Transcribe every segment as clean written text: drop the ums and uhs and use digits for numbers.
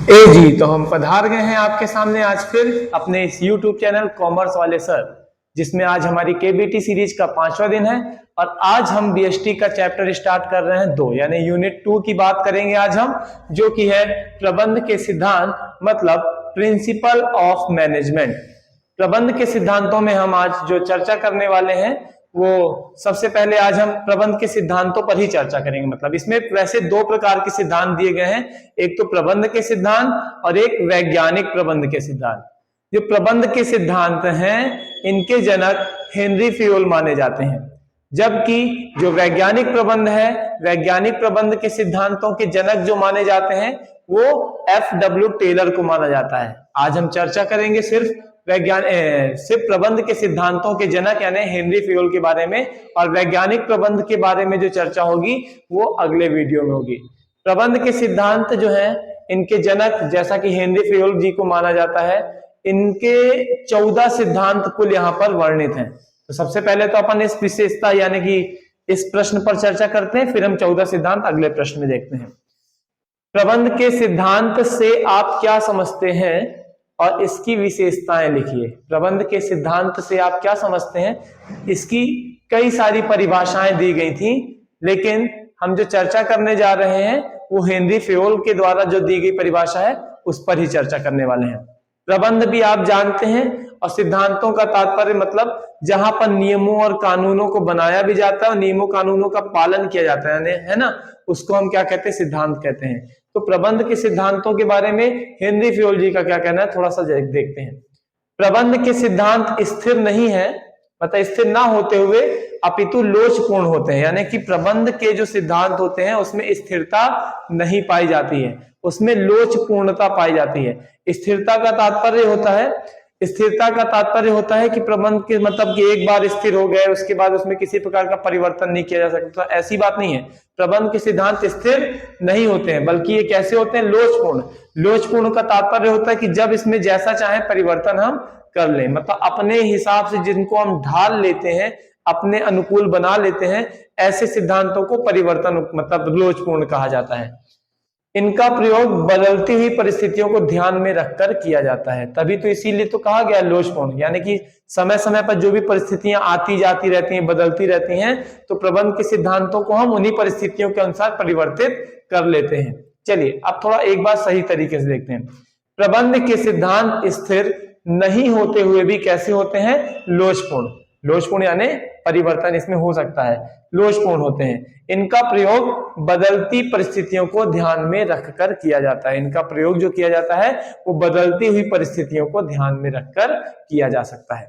जी तो हम पधार गए हैं आपके सामने आज फिर अपने इस YouTube चैनल कॉमर्स वाले सर, जिसमें आज हमारी केबीटी सीरीज का 5वां दिन है और आज हम बीएसटी का चैप्टर स्टार्ट कर रहे हैं 2 यानी यूनिट 2 की बात करेंगे आज हम, जो कि है प्रबंध के सिद्धांत मतलब प्रिंसिपल ऑफ मैनेजमेंट। प्रबंध के सिद्धांतों में हम आज जो चर्चा करने वाले हैं वो सबसे पहले आज हम प्रबंध के सिद्धांतों पर ही चर्चा करेंगे। मतलब इसमें वैसे 2 प्रकार के सिद्धांत दिए गए हैं, एक तो प्रबंध के सिद्धांत और एक वैज्ञानिक प्रबंध के सिद्धांत। जो प्रबंध के सिद्धांत हैं इनके जनक हेनरी फ्योल माने जाते हैं, जबकि जो वैज्ञानिक प्रबंध है, वैज्ञानिक प्रबंध के सिद्धांतों के जनक जो माने जाते हैं वो एफ.डब्ल्यू. टेलर को माना जाता है। आज हम चर्चा करेंगे सिर्फ प्रबंध के सिद्धांतों के जनक यानी हेनरी फ्योल के बारे में, और वैज्ञानिक प्रबंध के बारे में जो चर्चा होगी वो अगले वीडियो में होगी। प्रबंध के सिद्धांत जो हैं इनके जनक जैसा कि हेनरी फ्योल जी को माना जाता है, इनके 14 सिद्धांत कुल यहाँ पर वर्णित हैं। तो सबसे पहले तो अपन इस विशेषता यानी कि इस प्रश्न पर चर्चा करते हैं, फिर हम 14 सिद्धांत अगले प्रश्न में देखते हैं। प्रबंध के सिद्धांत से आप क्या समझते हैं और इसकी विशेषताएं लिखिए। प्रबंध के सिद्धांत से आप क्या समझते हैं, इसकी कई सारी परिभाषाएं दी गई थी, लेकिन हम जो चर्चा करने जा रहे हैं वो हेनरी फ्योल के द्वारा जो दी गई परिभाषा है उस पर ही चर्चा करने वाले हैं। प्रबंध भी आप जानते हैं और सिद्धांतों का तात्पर्य मतलब जहां पर नियमों और कानूनों को बनाया भी जाता है और नियमों कानूनों का पालन किया जाता है ना, उसको हम क्या कहते हैं, सिद्धांत कहते हैं। तो प्रबंध के सिद्धांतों के बारे में हेनरी फ्योल जी का क्या कहना है थोड़ा सा देखते हैं। प्रबंध के सिद्धांत स्थिर नहीं है, मतलब स्थिर ना होते हुए अपितु लोचपूर्ण होते हैं, यानी कि प्रबंध के जो सिद्धांत होते हैं उसमें स्थिरता नहीं पाई जाती है, उसमें लोचपूर्णता पाई जाती है। स्थिरता का तात्पर्य होता है कि प्रबंध के मतलब कि एक बार स्थिर हो गए उसके बाद उसमें किसी प्रकार का परिवर्तन नहीं किया जा सकता, तो ऐसी बात नहीं है। प्रबंध के सिद्धांत स्थिर नहीं होते हैं, बल्कि ये कैसे होते हैं, लोचपूर्ण। लोचपूर्ण का तात्पर्य होता है कि जब इसमें जैसा चाहे परिवर्तन हम कर लें, मतलब अपने हिसाब से जिनको हम ढाल लेते हैं, अपने अनुकूल बना लेते हैं, ऐसे सिद्धांतों को परिवर्तन मतलब लोचपूर्ण कहा जाता है। इनका प्रयोग बदलती हुई परिस्थितियों को ध्यान में रखकर किया जाता है, तभी तो इसीलिए तो कहा गया लोचपूर्ण, यानी कि समय समय पर जो भी परिस्थितियां आती जाती रहती हैं, बदलती रहती हैं, तो प्रबंध के सिद्धांतों को हम उन्हीं परिस्थितियों के अनुसार परिवर्तित कर लेते हैं। चलिए अब थोड़ा एक बात सही तरीके से देखते हैं। प्रबंध के सिद्धांत स्थिर नहीं होते हुए भी कैसे होते हैं, लोचपूर्ण। लोचपूर्ण यानी परिवर्तन इसमें हो सकता है, लोचपूर्ण होते हैं। इनका प्रयोग बदलती परिस्थितियों को ध्यान में रखकर किया जाता है। इनका प्रयोग जो किया जाता है वो बदलती हुई परिस्थितियों को ध्यान में रखकर किया जा सकता है।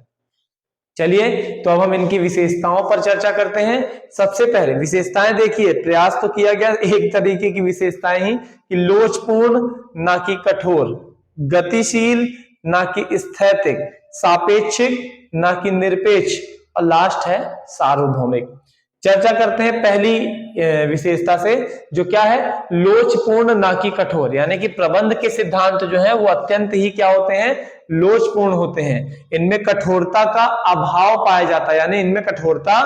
चलिए तो अब हम इनकी विशेषताओं पर चर्चा करते हैं। सबसे पहले विशेषताएं देखिए, प्रयास तो किया गया एक तरीके की विशेषताएं ही कि लोचपूर्ण ना कि कठोर, गतिशील ना कि स्थैतिक, सापेक्षिक ना कि निरपेक्ष, और लास्ट है सार्वभौमिक। चर्चा करते हैं पहली विशेषता से, जो क्या है, लोचपूर्ण ना कि कठोर, यानी कि प्रबंध के सिद्धांत जो है वो अत्यंत ही क्या होते हैं, लोचपूर्ण होते हैं। इनमें कठोरता का अभाव पाया जाता है, यानी इनमें कठोरता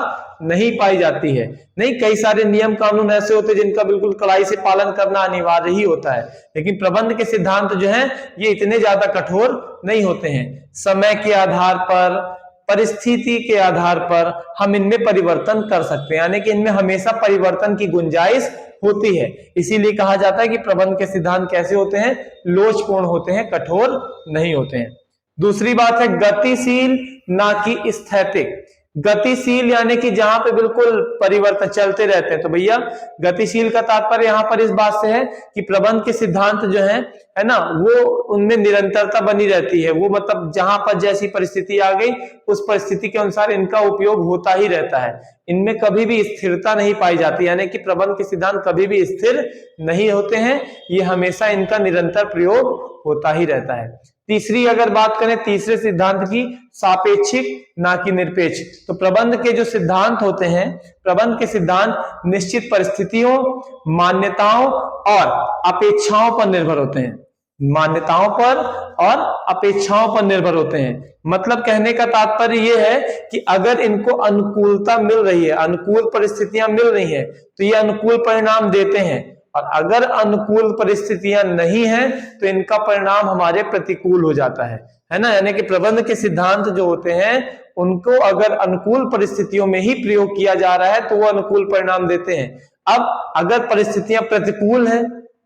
नहीं पाई जाती है। नहीं, कई सारे नियम कानून ऐसे होते हैं जिनका बिल्कुल कड़ाई से पालन करना अनिवार्य ही होता है, लेकिन प्रबंध के सिद्धांत जो है ये इतने ज्यादा कठोर नहीं होते हैं। समय के आधार पर, परिस्थिति के आधार पर हम इनमें परिवर्तन कर सकते हैं, यानी कि इनमें हमेशा परिवर्तन की गुंजाइश होती है। इसीलिए कहा जाता है कि प्रबंध के सिद्धांत कैसे होते हैं, लोचपूर्ण होते हैं, कठोर नहीं होते हैं। दूसरी बात है गतिशील ना कि स्थैतिक। गतिशील यानी कि जहां पे बिल्कुल परिवर्तन चलते रहते हैं। तो भैया गतिशील का तात्पर्य यहां पर इस बात से है कि प्रबंध के सिद्धांत जो है ना, वो उनमें निरंतरता बनी रहती है। वो मतलब जहां पर जैसी परिस्थिति आ गई उस परिस्थिति के अनुसार इनका उपयोग होता ही रहता है। इनमें कभी भी स्थिरता नहीं पाई जाती, यानी कि प्रबंध के सिद्धांत कभी भी स्थिर नहीं होते हैं, ये हमेशा इनका निरंतर प्रयोग होता ही रहता है। तीसरी अगर बात करें तीसरे सिद्धांत की, सापेक्षिक ना कि निरपेक्ष। तो प्रबंध के जो सिद्धांत होते हैं, प्रबंध के सिद्धांत निश्चित परिस्थितियों, मान्यताओं और अपेक्षाओं पर निर्भर होते हैं। मान्यताओं पर और अपेक्षाओं पर निर्भर होते हैं। मतलब कहने का तात्पर्य यह है कि अगर इनको अनुकूलता मिल रही है, अनुकूल परिस्थितियां मिल रही हैं, तो ये अनुकूल परिणाम देते हैं। और अगर अनुकूल परिस्थितियां नहीं है तो इनका परिणाम हमारे प्रतिकूल हो जाता है ना। यानी कि प्रबंध के सिद्धांत जो होते हैं उनको अगर अनुकूल परिस्थितियों में ही प्रयोग किया जा रहा है तो वो अनुकूल परिणाम देते हैं। अब अगर परिस्थितियां प्रतिकूल हैं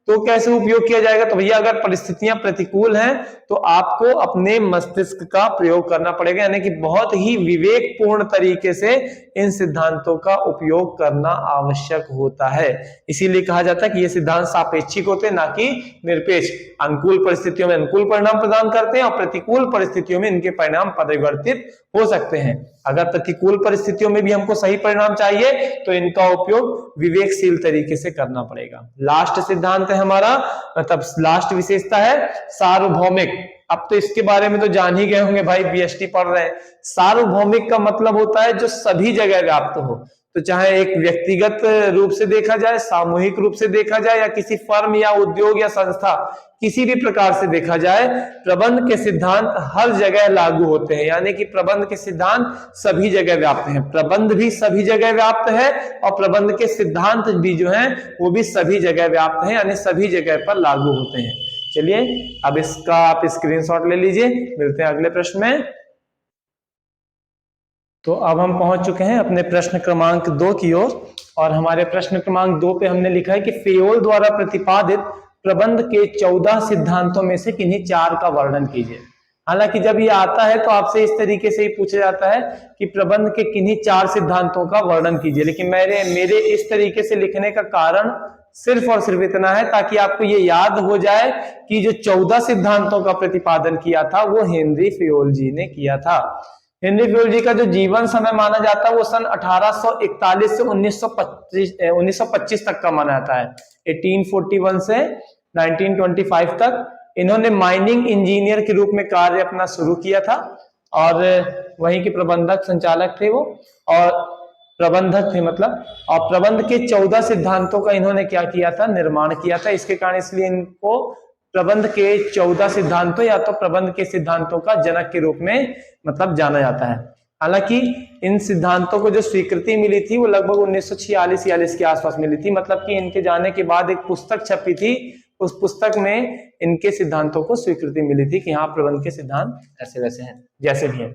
तो कैसे उपयोग किया जाएगा? तो भैया अगर परिस्थितियां प्रतिकूल हैं तो आपको अपने मस्तिष्क का प्रयोग करना पड़ेगा, यानी कि बहुत ही विवेकपूर्ण तरीके से इन सिद्धांतों का उपयोग करना आवश्यक होता है। इसीलिए कहा जाता है कि ये सिद्धांत सापेक्षिक होते हैं, ना कि निरपेक्ष। अनुकूल परिस्थितियों में अनुकूल परिणाम प्रदान करते हैं और प्रतिकूल परिस्थितियों में इनके परिणाम परिवर्तित हो सकते हैं। अगर प्रतिकूल परिस्थितियों में भी हमको सही परिणाम चाहिए तो इनका उपयोग विवेकशील तरीके से करना पड़ेगा। लास्ट सिद्धांत है हमारा, मतलब लास्ट विशेषता है सार्वभौमिक। अब तो इसके बारे में तो जान ही गए होंगे भाई, बीएसटी पढ़ रहे हैं। सार्वभौमिक का मतलब होता है जो सभी जगह व्याप्त हो। तो चाहे एक व्यक्तिगत रूप से देखा जाए, सामूहिक रूप से देखा जाए, या किसी फर्म या उद्योग या संस्था किसी भी प्रकार से देखा जाए, प्रबंध के सिद्धांत हर जगह लागू होते हैं। यानी कि प्रबंध के सिद्धांत सभी जगह व्याप्त हैं। प्रबंध भी सभी जगह व्याप्त है और प्रबंध के सिद्धांत भी जो हैं वो भी सभी जगह व्याप्त हैं, यानी सभी जगह पर लागू होते हैं। चलिए अब इसका आप स्क्रीनशॉट ले लीजिए। मिलते हैं अगले प्रश्न में। तो अब हम पहुंच चुके हैं अपने प्रश्न क्रमांक 2 की ओर, और हमारे प्रश्न क्रमांक 2 पे हमने लिखा है कि फेयोल द्वारा प्रतिपादित प्रबंध के 14 सिद्धांतों में से किन्हीं 4 का वर्णन कीजिए। हालांकि जब ये आता है तो आपसे इस तरीके से ही पूछा जाता है कि प्रबंध के किन्हीं 4 सिद्धांतों का वर्णन कीजिए, लेकिन मेरे इस तरीके से लिखने का कारण सिर्फ और सिर्फ इतना है ताकि आपको ये याद हो जाए कि जो 14 सिद्धांतों का प्रतिपादन किया था वो हेनरी फेयोल जी ने किया था। हेनरी फेयोल जी का जो जीवन समय माना जाता है वो सन 1841 से 1925 तक का माना जाता है। 1841 से 1925 तक इन्होंने माइनिंग इंजीनियर के रूप में कार्य अपना शुरू किया था, और वहीं के प्रबंधक संचालक थे वो, और प्रबंधक थे मतलब। और प्रबंध के 14 सिद्धांतों का इन्होंने क्या किया था, निर्माण किया था। इसके कारण इसलिए इनको प्रबंध के 14 सिद्धांतों या तो प्रबंध के सिद्धांतों का जनक के रूप में मतलब जाना जाता है। हालांकि इन सिद्धांतों को जो स्वीकृति मिली थी वो लगभग 1946 के आसपास मिली थी। मतलब कि इनके जाने के बाद एक पुस्तक छपी थी, उस पुस्तक में इनके सिद्धांतों को स्वीकृति मिली थी कि हाँ प्रबंध के सिद्धांत ऐसे वैसे हैं जैसे भी हैं,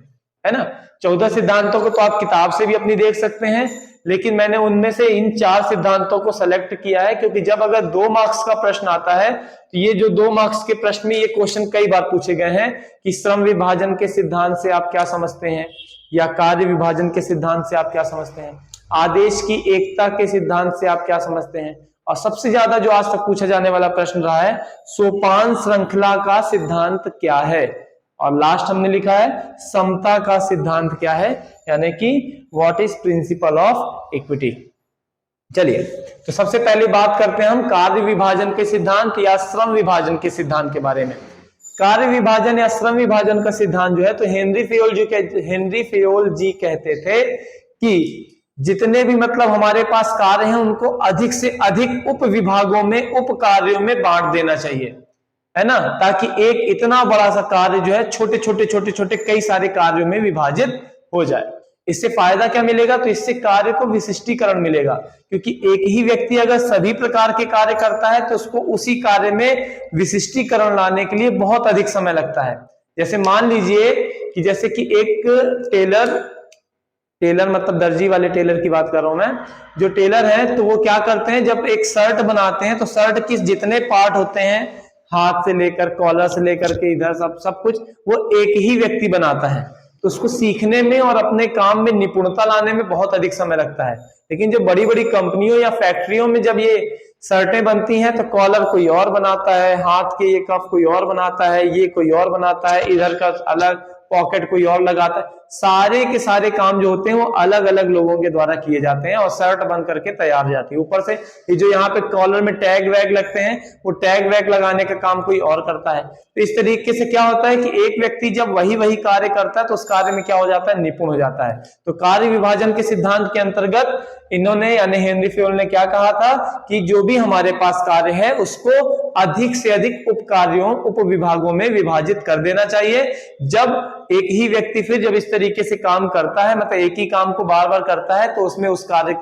है ना। 14 सिद्धांतों को तो आप किताब से भी अपनी देख सकते हैं, लेकिन मैंने उनमें से इन 4 सिद्धांतों को सेलेक्ट किया है क्योंकि जब अगर 2 मार्क्स का प्रश्न आता है तो ये जो 2 मार्क्स के प्रश्न में ये क्वेश्चन कई बार पूछे गए हैं कि श्रम विभाजन के सिद्धांत से आप क्या समझते हैं, या कार्य विभाजन के सिद्धांत से आप क्या समझते हैं, आदेश की एकता के सिद्धांत से आप क्या समझते हैं, और सबसे ज्यादा जो आज तक पूछा जाने वाला प्रश्न रहा है सोपान श्रृंखला का सिद्धांत क्या है, और लास्ट हमने लिखा है समता का सिद्धांत क्या है, यानी कि what is principle of equity. चलिए तो सबसे पहले बात करते हैं हम कार्य विभाजन के सिद्धांत या श्रम विभाजन के सिद्धांत के बारे में। कार्य विभाजन या श्रम विभाजन का सिद्धांत जो है तो हेनरी फेयोल जी कहते थे कि जितने भी मतलब हमारे पास कार्य हैं उनको अधिक से अधिक उप विभागों में, उप कार्यों में बांट देना चाहिए, है ना, ताकि एक इतना बड़ा सा कार्य जो है छोटे छोटे कई सारे कार्यों में विभाजित हो जाए। इससे फायदा क्या मिलेगा, तो इससे कार्य को विशिष्टीकरण मिलेगा, क्योंकि एक ही व्यक्ति अगर सभी प्रकार के कार्य करता है तो उसको उसी कार्य में विशिष्टीकरण लाने के लिए बहुत अधिक समय लगता है। जैसे मान लीजिए कि जैसे कि एक टेलर मतलब दर्जी वाले टेलर की बात कर रहा हूं मैं, जो टेलर है तो वो क्या करते हैं, जब एक शर्ट बनाते हैं तो शर्ट के जितने पार्ट होते हैं, हाथ से लेकर कॉलर से लेकर के इधर सब कुछ वो एक ही व्यक्ति बनाता है। तो उसको सीखने में और अपने काम में निपुणता लाने में बहुत अधिक समय लगता है। लेकिन जो बड़ी बड़ी कंपनियों या फैक्ट्रियों में जब ये शर्टें बनती हैं तो कॉलर कोई और बनाता है, हाथ के ये कफ कोई और बनाता है, ये कोई और बनाता है, इधर का अलग, पॉकेट कोई और लगाता है। सारे के सारे काम जो होते हैं वो अलग अलग लोगों के द्वारा किए जाते हैं और शर्ट बन करके तैयार हो जाती है। ऊपर से ये जो यहाँ पे कॉलर में टैग वैग लगते हैं वो टैग वैग लगाने का काम कोई और करता है। तो इस तरीके से क्या होता है कि एक व्यक्ति जब वही कार्य करता है तो उस कार्य में क्या हो जाता है, निपुण हो जाता है। तो कार्य विभाजन के सिद्धांत के अंतर्गत इन्होंने यानी हेनरी फेयोल ने क्या कहा था कि जो भी हमारे पास कार्य है उसको अधिक से अधिक उप कार्यों, उप विभागों में विभाजित कर देना चाहिए। जब एक ही व्यक्ति फिर जब इस तरीके से काम करता है, मतलब एक ही काम को बार बार करता है, तो उसमें उस कार्य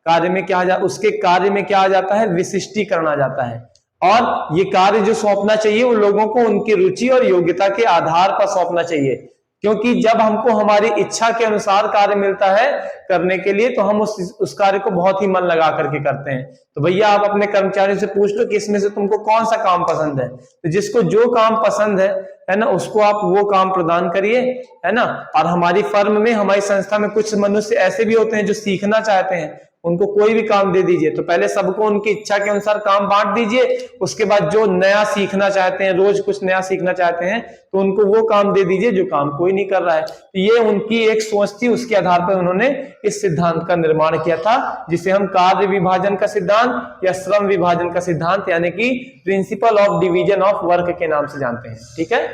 कार्य में क्या उसके कार्य में क्या आ जाता है, विशिष्टीकरण आ जाता है। और ये कार्य जो सौंपना चाहिए वो लोगों को उनकी रुचि और योग्यता के आधार पर सौंपना चाहिए, क्योंकि जब हमको हमारी इच्छा के अनुसार कार्य मिलता है करने के लिए तो हम उस कार्य को बहुत ही मन लगा करके करते हैं। तो भैया आप अपने कर्मचारियों से पूछ लो कि इसमें से तुमको कौन सा काम पसंद है, तो जिसको जो काम पसंद है ना, उसको आप वो काम प्रदान करिए, है ना। और हमारी फर्म में, हमारी संस्था में कुछ मनुष्य ऐसे भी होते हैं जो सीखना चाहते हैं, उनको कोई भी काम दे दीजिए तो पहले सबको उनकी इच्छा के अनुसार काम बांट दीजिए, उसके बाद जो नया सीखना चाहते हैं, रोज कुछ नया सीखना चाहते हैं, तो उनको वो काम दे दीजिए जो काम कोई नहीं कर रहा है। तो ये उनकी एक सोच थी, उसके आधार पर उन्होंने इस सिद्धांत का निर्माण किया था, जिसे हम कार्य विभाजन का सिद्धांत या श्रम विभाजन का सिद्धांत यानी कि principle of division of work के नाम से जानते हैं। ठीक है,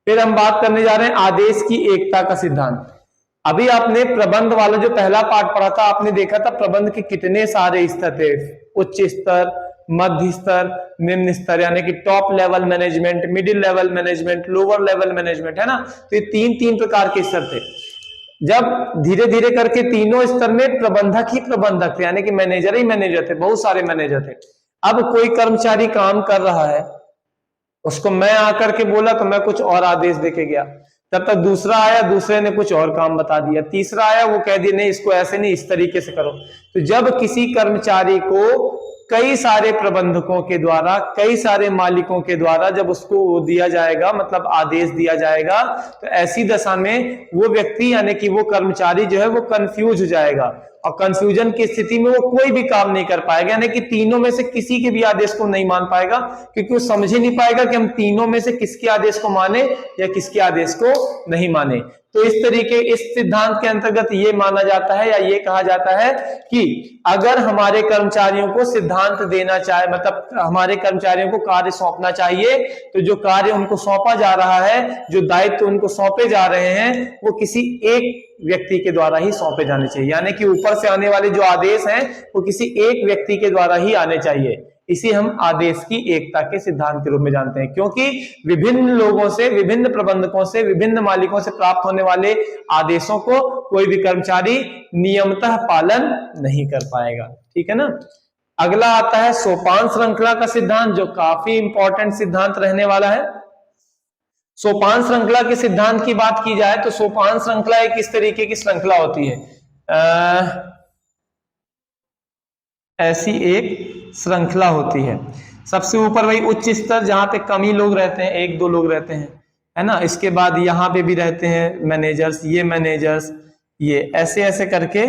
फिर हम बात करने जा रहे हैं आदेश की एकता का सिद्धांत। अभी आपने प्रबंध वाला जो पहला पार्ट पढ़ा था, आपने देखा था प्रबंध के कितने सारे स्तर थे, उच्च स्तर, मध्य स्तर, निम्न स्तर, यानी कि top level management, middle level management, lower level management, है ना। तो ये तीन प्रकार के स्तर थे। जब धीरे धीरे करके तीनों स्तर में प्रबंधक ही प्रबंधक थे, यानी कि मैनेजर ही मैनेजर थे, बहुत सारे मैनेजर थे। अब कोई कर्मचारी काम कर रहा है, उसको मैं आकर के बोला तो मैं कुछ और आदेश देके गया, तब तक दूसरा आया, दूसरे ने कुछ और काम बता दिया, तीसरा आया, वो कह दिया नहीं इसको ऐसे नहीं इस तरीके से करो। तो जब किसी कर्मचारी को कई सारे प्रबंधकों के द्वारा, कई सारे मालिकों के द्वारा जब उसको दिया जाएगा, मतलब आदेश दिया जाएगा, तो ऐसी दशा में वो व्यक्ति यानी कि वो कर्मचारी जो है वो कंफ्यूज हो जाएगा, और कंफ्यूजन की स्थिति में वो कोई भी काम नहीं कर पाएगा, यानी कि तीनों में से किसी के भी आदेश को नहीं मान पाएगा, क्योंकि वो समझ ही नहीं पाएगा कि हम तीनों में से किसके आदेश को माने या किसके आदेश को नहीं माने। तो इस तरीके, इस सिद्धांत के अंतर्गत ये माना जाता है या ये कहा जाता है कि अगर हमारे कर्मचारियों को सिद्धांत देना चाहे, मतलब हमारे कर्मचारियों को कार्य सौंपना चाहिए, तो जो कार्य उनको सौंपा जा रहा है, जो दायित्व उनको सौंपे जा रहे हैं, वो किसी एक व्यक्ति के द्वारा ही सौंपे जाने चाहिए, यानी कि ऊपर से आने वाले जो आदेश हैं वो किसी एक व्यक्ति के द्वारा ही आने चाहिए। इसे हम आदेश की एकता के सिद्धांत के रूप में जानते हैं, क्योंकि विभिन्न लोगों से, विभिन्न प्रबंधकों से, विभिन्न मालिकों से प्राप्त होने वाले आदेशों को कोई भी कर्मचारी नियमतः पालन नहीं कर पाएगा। ठीक है ना। अगला आता है सोपान श्रृंखला का सिद्धांत, जो काफी इंपॉर्टेंट सिद्धांत रहने वाला है। सोपान श्रृंखला के सिद्धांत की बात की जाए तो सोपान श्रृंखला एक इस तरीके की श्रृंखला होती है, ऐसी एक श्रृंखला होती है। सबसे ऊपर वही उच्च स्तर जहां पे कम ही लोग रहते हैं, एक दो लोग रहते हैं, है ना। इसके बाद यहाँ पे भी रहते हैं मैनेजर्स, ये मैनेजर्स, ये ऐसे ऐसे करके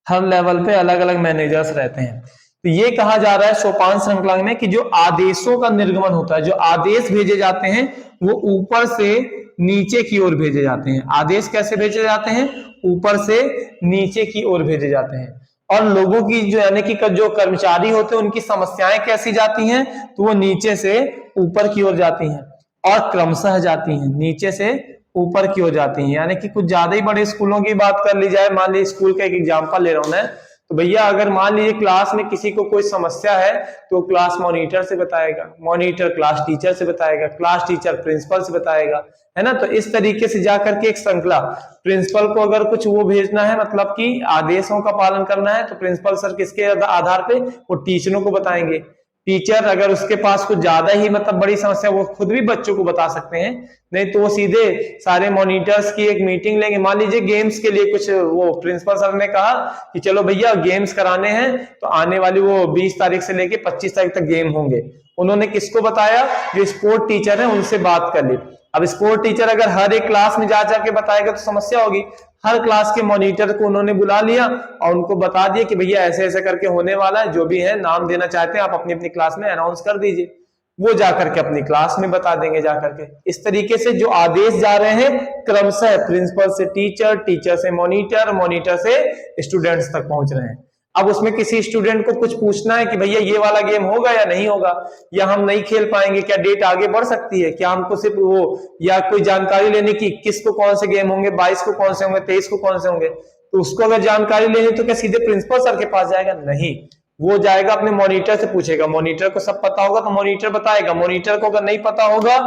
हर लेवल पे अलग अलग मैनेजर्स रहते हैं। तो ये कहा जा रहा है सोपान श्रृंखला में कि जो आदेशों का निर्गमन होता है, जो आदेश भेजे जाते हैं वो ऊपर से नीचे की ओर भेजे जाते हैं। आदेश कैसे भेजे जाते हैं? ऊपर से नीचे की ओर भेजे जाते हैं। और लोगों की जो यानी कि जो कर्मचारी होते हैं उनकी समस्याएं कैसी जाती हैं, तो वो नीचे से ऊपर की ओर जाती हैं और क्रमशः जाती हैं, नीचे से ऊपर की ओर जाती हैं। यानी कि कुछ ज्यादा ही बड़े स्कूलों की बात कर ली जाए, मान लीजिए स्कूल का एक एग्जांपल ले रहा हूं मैं, तो भैया अगर मान लीजिए क्लास में किसी को कोई समस्या है तो क्लास मॉनिटर से बताएगा, मॉनिटर क्लास टीचर से बताएगा, क्लास टीचर प्रिंसिपल से बताएगा, है ना। तो इस तरीके से जाकर के एक श्रृंखला, प्रिंसिपल को अगर कुछ वो भेजना है, मतलब कि आदेशों का पालन करना है, तो प्रिंसिपल सर किसके आधार पे, वो टीचरों को बताएंगे। टीचर अगर उसके पास कुछ ज्यादा ही मतलब बड़ी समस्या, वो खुद भी बच्चों को बता सकते हैं, नहीं तो वो सीधे सारे मॉनिटर्स की एक मीटिंग लेंगे। मान लीजिए गेम्स के लिए कुछ वो प्रिंसिपल सर ने कहा कि चलो भैया गेम्स कराने हैं, तो आने वाली वो 20 तारीख से लेके 25 तारीख तक गेम होंगे। उन्होंने किसको बताया? जो स्पोर्ट टीचर है उनसे बात कर ली। अब स्पोर्ट टीचर अगर हर एक क्लास में जा जाके बताएगा तो समस्या होगी। हर क्लास के मॉनिटर को उन्होंने बुला लिया और उनको बता दिया कि भैया ऐसे ऐसे करके होने वाला है, जो भी है नाम देना चाहते हैं आप अपनी अपनी क्लास में अनाउंस कर दीजिए। वो जाकर के अपनी क्लास में बता देंगे जाकर के। इस तरीके से जो आदेश जा रहे हैं क्रमशः प्रिंसिपल से टीचर, टीचर से मॉनिटर, मॉनिटर से स्टूडेंट्स तक पहुंच रहे हैं। अब उसमें किसी स्टूडेंट को कुछ पूछना है कि भैया ये वाला गेम होगा या नहीं होगा, या हम नहीं खेल पाएंगे, क्या डेट आगे बढ़ सकती है, क्या हमको सिर्फ वो, या कोई जानकारी लेने की 21 को कौन से गेम होंगे, 22 को कौन से होंगे, 23 को कौन से होंगे, तो उसको अगर जानकारी लेनी तो क्या सीधे प्रिंसिपल सर के पास जाएगा? नहीं, वो जाएगा अपने मॉनिटर से पूछेगा, मॉनिटर को सब पता होगा तो मॉनिटर बताएगा, मॉनिटर को अगर नहीं पता होगा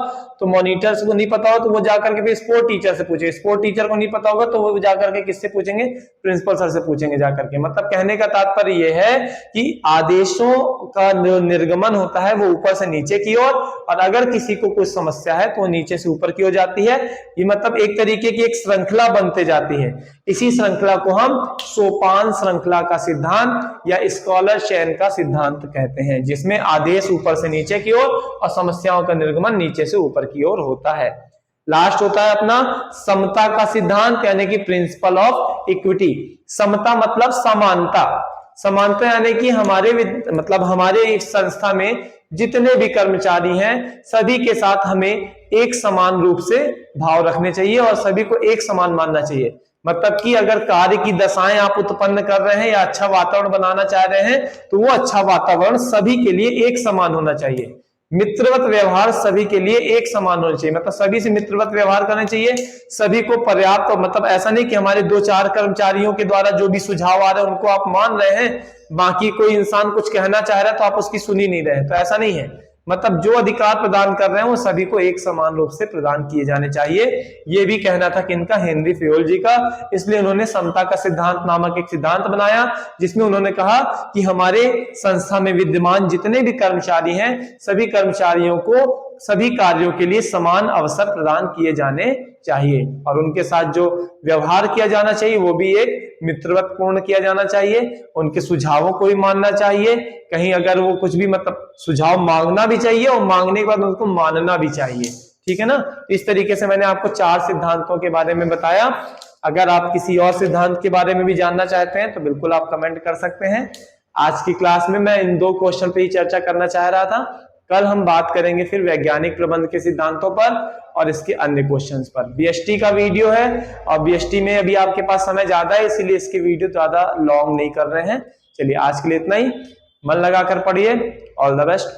तो मॉनिटर को नहीं पता हो तो वो जाकर के फिर स्पोर्ट टीचर से पूछेगा, स्पोर्ट टीचर को नहीं पता होगा तो वो जाकर के किससे पूछेंगे, प्रिंसिपल सर से पूछेंगे जाकर के। मतलब कहने का तात्पर्य ये है कि आदेशों का निर्गमन होता है वो ऊपर से नीचे की ओर, और अगर किसी को कुछ समस्या है तो वो नीचे से ऊपर की ओर जाती है। ये मतलब एक तरीके की एक श्रृंखला बनते जाती है। इसी श्रृंखला को हम सोपान श्रृंखला का सिद्धांत या स्कॉलर चेन का सिद्धांत कहते हैं, जिसमें आदेश ऊपर से नीचे की ओर और समस्याओं का निर्गमन नीचे से ऊपर की ओर होता है। लास्ट होता है अपना समता का सिद्धांत, यानी कि प्रिंसिपल ऑफ इक्विटी। समता मतलब समानता, समानता यानी कि हमारे इस संस्था में जितने भी कर्मचारी हैं सभी के साथ हमें एक समान रूप से भाव रखने चाहिए और सभी को एक समान मानना चाहिए। मतलब कि अगर कार्य की दशाएं आप उत्पन्न कर रहे हैं या अच्छा वातावरण बनाना चाह रहे हैं तो वो अच्छा वातावरण सभी के लिए एक समान होना चाहिए। मित्रवत व्यवहार सभी के लिए एक समान होना चाहिए, मतलब सभी से मित्रवत व्यवहार करना चाहिए, सभी को पर्याप्त, मतलब ऐसा नहीं कि हमारे 2-4 कर्मचारियों के द्वारा जो भी सुझाव आ रहे हैं उनको आप मान रहे हैं, बाकी कोई इंसान कुछ कहना चाह रहा है तो आप उसकी सुन ही नहीं रहे, तो ऐसा नहीं है। मतलब जो अधिकार प्रदान कर रहे हैं वो सभी को एक समान रूप से प्रदान किए जाने चाहिए। ये भी कहना था किनका, हेनरी फेयोल जी का। इसलिए उन्होंने समता का सिद्धांत नामक एक सिद्धांत बनाया, जिसमें उन्होंने कहा कि हमारे संस्था में विद्यमान जितने भी कर्मचारी हैं सभी कर्मचारियों को सभी कार्यों के लिए समान अवसर प्रदान किए जाने चाहिए, और उनके साथ जो व्यवहार किया जाना चाहिए वो भी एक मित्रवत पूर्ण किया जाना चाहिए। उनके सुझावों को भी मानना चाहिए, कहीं अगर वो कुछ भी मतलब सुझाव मांगना भी चाहिए और मांगने के बाद उनको मानना भी चाहिए। ठीक है ना। इस तरीके से मैंने आपको 4 सिद्धांतों के बारे में बताया। अगर आप किसी और सिद्धांत के बारे में भी जानना चाहते हैं तो बिल्कुल आप कमेंट कर सकते हैं। आज की क्लास में मैं इन 2 क्वेश्चन पे ही चर्चा करना चाह रहा था। कल हम बात करेंगे फिर वैज्ञानिक प्रबंध के सिद्धांतों पर और इसके अन्य क्वेश्चंस पर। बीएसटी का वीडियो है और बीएसटी में अभी आपके पास समय ज्यादा है, इसीलिए इसके वीडियो ज्यादा लॉन्ग नहीं कर रहे हैं। चलिए आज के लिए इतना ही। मन लगाकर पढ़िए। All the best.